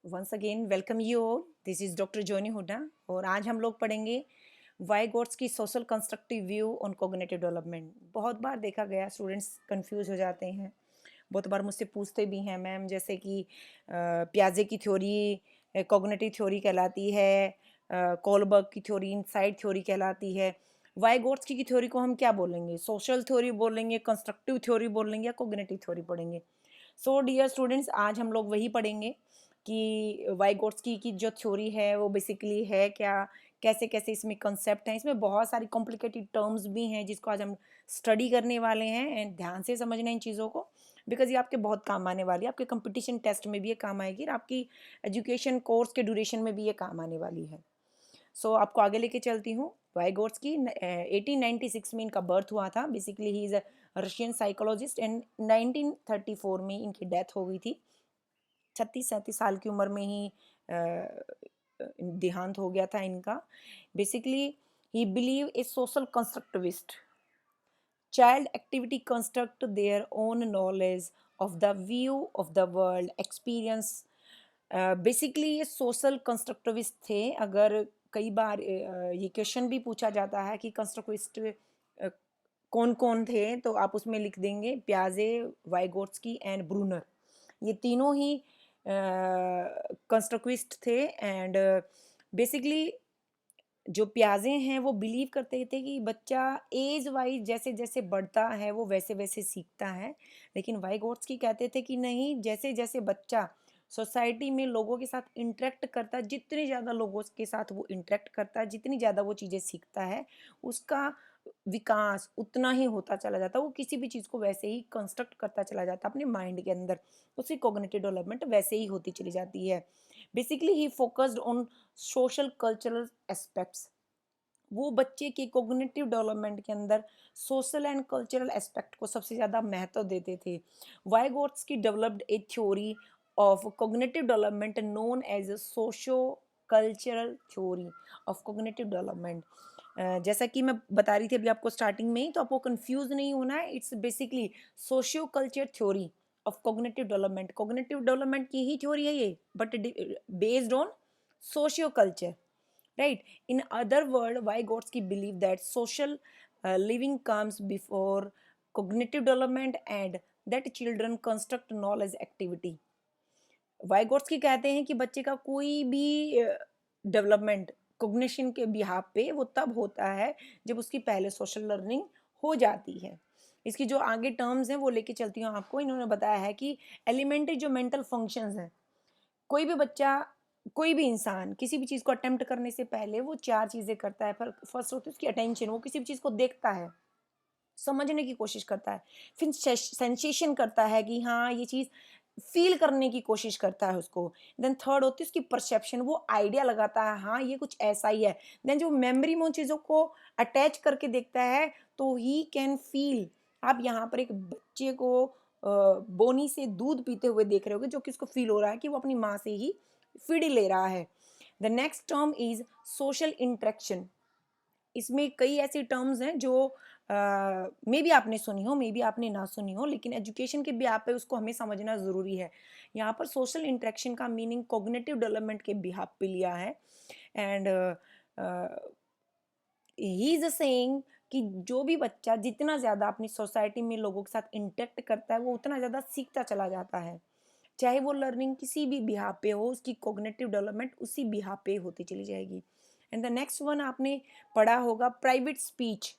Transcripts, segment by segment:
Once again welcome you all. This is doctor Joni Hooda और आज हम लोग पढ़ेंगे Vygotsky social constructive view on cognitive development. बहुत बार देखा गया स्टूडेंट्स कंफ्यूज हो जाते हैं, बहुत बार मुझसे पूछते भी हैं मैम, जैसे कि प्याजे की थ्योरी कोग्निटिव थ्योरी कहलाती है, कोलबर्ग की थ्योरी इनसाइड थ्योरी कहलाती है। वाइगॉट्स की थ्योरी को हम क्या बोलेंगे? सोशल थ्योरी बोलेंगे, कंस्ट्रक्टिव थ्योरी बोलेंगे या कोग्निटिव थ्योरी पढ़ेंगे? सो डियर स्टूडेंट्स, आज हम लोग वही पढ़ेंगे कि वाइगोट्स्की की जो थ्योरी है वो बेसिकली है क्या, कैसे कैसे इसमें कंसेप्ट हैं। इसमें बहुत सारी कॉम्प्लिकेटेड टर्म्स भी हैं जिसको आज हम स्टडी करने वाले हैं एंड ध्यान से समझना इन चीज़ों को, बिकॉज ये आपके बहुत काम आने वाली है। आपके कंपटीशन टेस्ट में भी ये काम आएगी और आपकी एजुकेशन कोर्स के ड्यूरेशन में भी ये काम आने वाली है। सो आपको आगे लेके चलती हूँ। वाइगोट्स्की 1896 में इनका बर्थ हुआ था। Basically he is a Russian psychologist and 1934 में इनकी डेथ हो गई थी। 36-37 साल की उम्र में ही देहांत हो गया था इनका। Basically he believe A social constructivist. Child activity construct their own knowledge of the view of the world experience। Basically ये सोशल कंस्ट्रक्टिविस्ट थे। अगर कई बार ये क्वेश्चन भी पूछा जाता है कि कंस्ट्रक्टिविस्ट कौन कौन थे, तो आप उसमें लिख देंगे प्याजे, वाइगोट्स्की एंड ब्रूनर। ये तीनों ही कंस्ट्रक्टिविस्ट थे एंड बेसिकली जो प्याजे हैं वो बिलीव करते थे कि बच्चा एज वाइज जैसे जैसे बढ़ता है वो वैसे वैसे सीखता है। लेकिन वाइगोट्स्की कहते थे कि नहीं, जैसे जैसे बच्चा सोसाइटी में लोगों के साथ इंटरेक्ट करता है, जितने ज़्यादा लोगों के साथ वो इंटरेक्ट करता है, जितनी ज़्यादा वो चीज़ें सीखता है, उसका विकास उतना ही होता चला जाता है। वो किसी भी चीज़ को वैसे ही कंस्ट्रक्ट करता चला जाता है अपने माइंड के अंदर, उसकी कॉग्निटिव डेवलपमेंट वैसे ही होती चली जाती है। Basically he focused on social cultural aspects. वो बच्चे के कोग्निटिव डेवलपमेंट के अंदर सोशल एंड कल्चरल एस्पेक्ट को सबसे ज़्यादा महत्व देते थे। Vygotsky developed a theory of cognitive development known as socio cultural theory of cognitive development. जैसा कि मैं बता रही थी अभी आपको स्टार्टिंग में ही, तो आपको कंफ्यूज नहीं होना है। It's basically socio culture theory of cognitive development. Cognitive development की ही थ्योरी है ये, but based on socio culture, right? In other word, Vygotsky believed that social living comes before cognitive development and that children construct knowledge activity। वाइगोट्स्की कहते हैं कि बच्चे का कोई भी डेवलपमेंट कोग्निशन के बिहाफ पे वो तब होता है जब उसकी पहले सोशल लर्निंग हो जाती है। इसकी जो आगे टर्म्स हैं वो लेके चलती हूँ आपको। इन्होंने बताया है कि एलिमेंट्री जो मेंटल फंक्शंस हैं, कोई भी बच्चा, कोई भी इंसान किसी भी चीज़ को अटेम्प्ट करने से पहले वो 4 चीज़ें करता है। पर फर्स्ट होती है उसकी अटेंशन। वो किसी भी चीज़ को देखता है, समझने की कोशिश करता है, फिर सेंसेशन करता है कि हाँ ये चीज़ फील करने की कोशिश करता है उसको। देन थर्ड होती है उसकी परसेप्शन। वो आइडिया लगाता है हाँ ये कुछ ऐसा ही है। देन जो मेमोरी में उन चीज़ों को अटैच करके देखता है तो ही कैन फील। आप यहाँ पर एक बच्चे को बोनी से दूध पीते हुए देख रहे होगे, जो कि उसको फील हो रहा है कि वो अपनी माँ से ही फीड ले रहा है। The next term is social interaction. इसमें कई ऐसी टर्म्स हैं जो मे बी आपने सुनी हो, मे बी आपने ना सुनी हो, लेकिन एजुकेशन के बिहाफ पे उसको हमें समझना ज़रूरी है। यहाँ पर सोशल इंटरेक्शन का मीनिंग कोग्निटिव डेवलपमेंट के बिहाफ पे लिया है एंड ही इज सेइंग कि जो भी बच्चा जितना ज़्यादा अपनी सोसाइटी में लोगों के साथ इंटरेक्ट करता है वो उतना ज़्यादा सीखता चला जाता है। चाहे वो लर्निंग किसी भी बिहाफ पे हो, उसकी कोग्निटिव डेवलपमेंट उसी बिहाफ पे होती चली जाएगी। एंड द नेक्स्ट वन आपने पढ़ा होगा प्राइवेट स्पीच।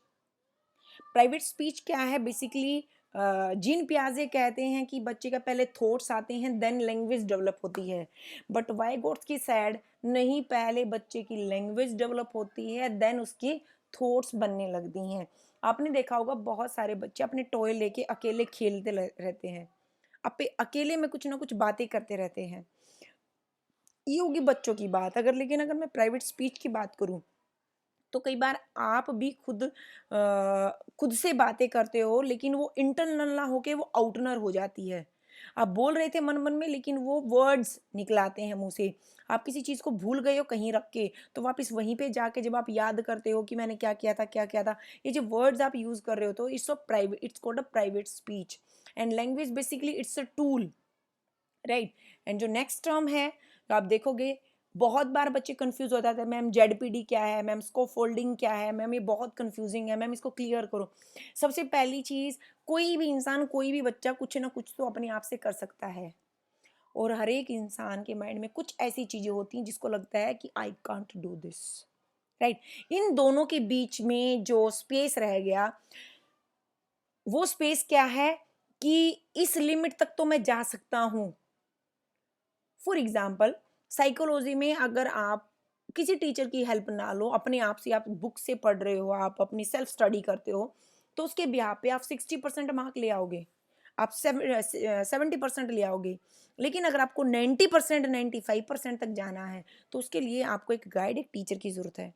प्राइवेट स्पीच क्या है? बेसिकली जीन पियाजे कहते हैं कि बच्चे का पहले थॉट्स आते हैं देन लैंग्वेज डेवलप होती है, बट वाइगोट्स्की सैड नहीं, पहले बच्चे की लैंग्वेज डेवलप होती है देन उसकी थॉट्स बनने लगती हैं। आपने देखा होगा बहुत सारे बच्चे अपने टॉय लेके अकेले खेलते रहते हैं, अपे अकेले में कुछ ना कुछ बातें करते रहते हैं। ये होगी बच्चों की बात। लेकिन अगर मैं प्राइवेट स्पीच की बात करूँ तो कई बार आप भी खुद से बातें करते हो, लेकिन वो इंटरनल ना होके वो आउटनर हो जाती है। आप बोल रहे थे मन मन में, लेकिन वो वर्ड्स निकलाते हैं मुंह से। आप किसी चीज़ को भूल गए हो कहीं रख के, तो वापस वहीं पे जाके जब आप याद करते हो कि मैंने क्या किया था क्या किया था, ये जो वर्ड्स आप यूज़ कर रहे हो, तो it's a private, it's called a private speech. And language basically it's a tool right. And जो नेक्स्ट टर्म है तो आप देखोगे बहुत बार बच्चे कंफ्यूज हो जाते हैं, मैम जेडपीडी क्या है, मैम स्कोफोल्डिंग क्या है, मैम ये बहुत कंफ्यूजिंग है, मैम इसको क्लियर करो। सबसे पहली चीज, कोई भी इंसान, कोई भी बच्चा कुछ ना कुछ तो अपने आप से कर सकता है, और हर एक इंसान के माइंड में कुछ ऐसी चीजें होती हैं जिसको लगता है कि I can't do this, right. इन दोनों के बीच में जो स्पेस रह गया, वो स्पेस क्या है कि इस लिमिट तक तो मैं जा सकता हूं। फॉर एग्जाम्पल, साइकोलॉजी में अगर आप किसी टीचर की हेल्प ना लो, अपने आप से आप बुक से पढ़ रहे हो, आप अपनी सेल्फ स्टडी करते हो, तो उसके बिहाफ पे आप 60% मार्क ले आओगे, आप 70% ले आओगे। लेकिन अगर आपको 90%, 95% तक जाना है, तो उसके लिए आपको एक गाइड, एक टीचर की जरूरत है।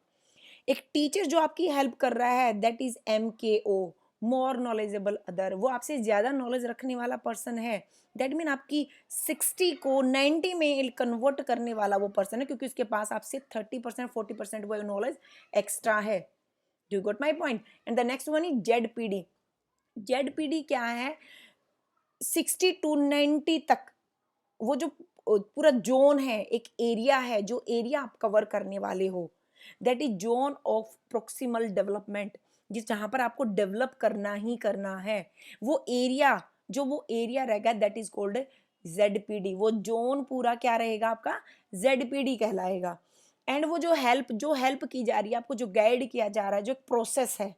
एक टीचर जो आपकी हेल्प कर रहा है, that is MKO, more knowledgeable other. वो आपसे ज्यादा नॉलेज रखने वाला पर्सन है। दैट मीन आपकी 60 को 90 में कन्वर्ट करने वाला वो पर्सन है, क्योंकि उसके पास आपसे 30%, 40% वो नॉलेज एक्स्ट्रा है। Do got my point? And the next one is ZPD. ZPD क्या है? 60 to 90 तक, वो जो पूरा जोन है, एक एरिया है, जो एरिया आप कवर करने वाले हो, that is zone of proximal development, जिस जहां पर आपको डेवलप करना ही करना है। वो एरिया, जो वो एरिया रहेगा, दैट इज कॉल्ड ZPD। वो जोन पूरा क्या रहेगा आपका? ZPD कहलाएगा। एंड वो जो हेल्प की जा रही है, आपको जो गाइड किया जा रहा है, जो एक प्रोसेस है,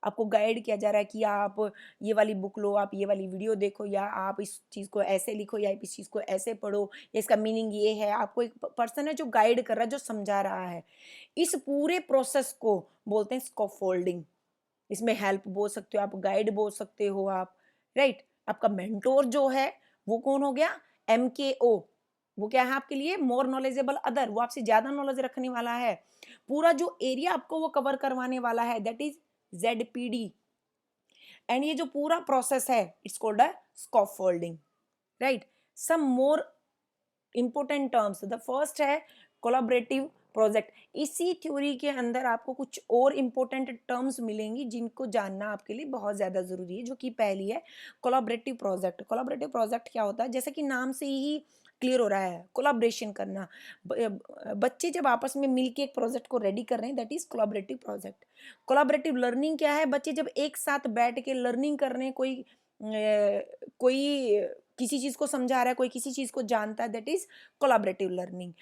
आपको गाइड किया जा रहा है कि आप ये वाली बुक लो, आप ये वाली वीडियो देखो, या आप इस चीज़ को ऐसे लिखो, या इस चीज़ को ऐसे पढ़ो, या इसका मीनिंग ये है। आपको एक पर्सन है जो गाइड कर रहा है, जो समझा रहा है। इस पूरे प्रोसेस को बोलते हैं स्कैफोल्डिंग। इसमें हेल्प बोल सकते हो आप, गाइड बोल सकते हो आप, राइट। आपका मेंटोर जो है वो कौन हो गया? MKO। वो क्या है आपके लिए? More knowledgeable other. वो आपसे ज्यादा नॉलेज रखने वाला है। पूरा जो एरिया आपको वो कवर करवाने वाला है, दैट इज ZPD। एंड ये जो पूरा प्रोसेस है, it's called a scaffolding, right. Some more important terms, the first है कोलैबोरेटिव प्रोजेक्ट। इसी थ्योरी के अंदर आपको कुछ और इंपॉर्टेंट टर्म्स मिलेंगी जिनको जानना आपके लिए बहुत ज्यादा जरूरी है, जो कि पहली है कोलैबोरेटिव प्रोजेक्ट। कोलैबोरेटिव प्रोजेक्ट क्या होता है? जैसे कि नाम से ही क्लियर हो रहा है, कोलैबोरेशन करना। बच्चे जब आपस में मिलके एक प्रोजेक्ट को रेडी कर रहे हैं, that is collaborative project. Collaborative learning क्या है? बच्चे जब एक साथ बैठ के लर्निंग कर रहे हैं, कोई किसी चीज को समझा रहा है, कोई किसी चीज को जानता है, that is collaborative learning.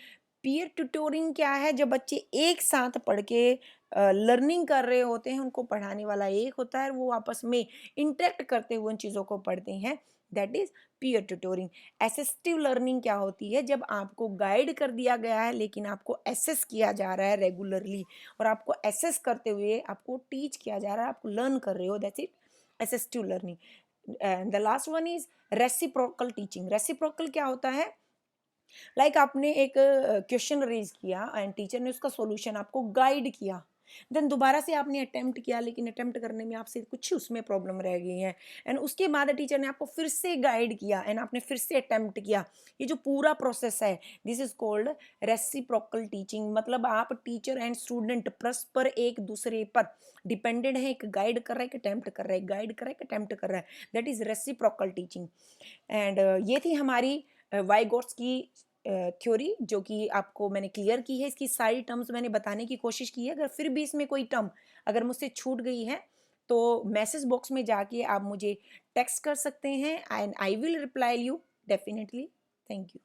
Peer tutoring क्या है? जब बच्चे एक साथ पढ़ के लर्निंग कर रहे होते हैं, उनको पढ़ाने वाला एक होता है, वो आपस में इंटरेक्ट करते हुए उन चीज़ों को पढ़ते हैं, that is peer tutoring. Assistive learning क्या होती है? जब आपको गाइड कर दिया गया है, लेकिन आपको असेस किया जा रहा है रेगुलरली, और आपको असेस करते हुए आपको टीच किया जा रहा है, आपको लर्न कर रहे हो, that's it assistive learning. The last one is reciprocal teaching. Reciprocal क्या होता है? आपने एक क्वेश्चन रेज किया एंड टीचर ने उसका सॉल्यूशन आपको गाइड किया, देन दोबारा से आपने अटेम्प्ट किया, लेकिन अटेम्प्ट करने में आपसे कुछ उसमें प्रॉब्लम रह गई है, एंड उसके बाद टीचर ने आपको फिर से गाइड किया एंड आपने फिर से अटेम्प्ट किया। ये जो पूरा प्रोसेस है, this is called reciprocal teaching. मतलब आप टीचर एंड स्टूडेंट परस्पर एक दूसरे पर डिपेंडेंट है, एक गाइड कर रहा है, एक अटेम्प्ट कर रहा है, गाइड कर रहा है, एक अटेम्प्ट कर रहा है, that is reciprocal teaching. And ये थी हमारी वाइगोट्स की थ्योरी, जो कि आपको मैंने क्लियर की है। इसकी सारी टर्म्स मैंने बताने की कोशिश की है। अगर फिर भी इसमें कोई टर्म अगर मुझसे छूट गई है, तो मैसेज बॉक्स में जाके आप मुझे टेक्स्ट कर सकते हैं and I will reply you definitely. Thank you.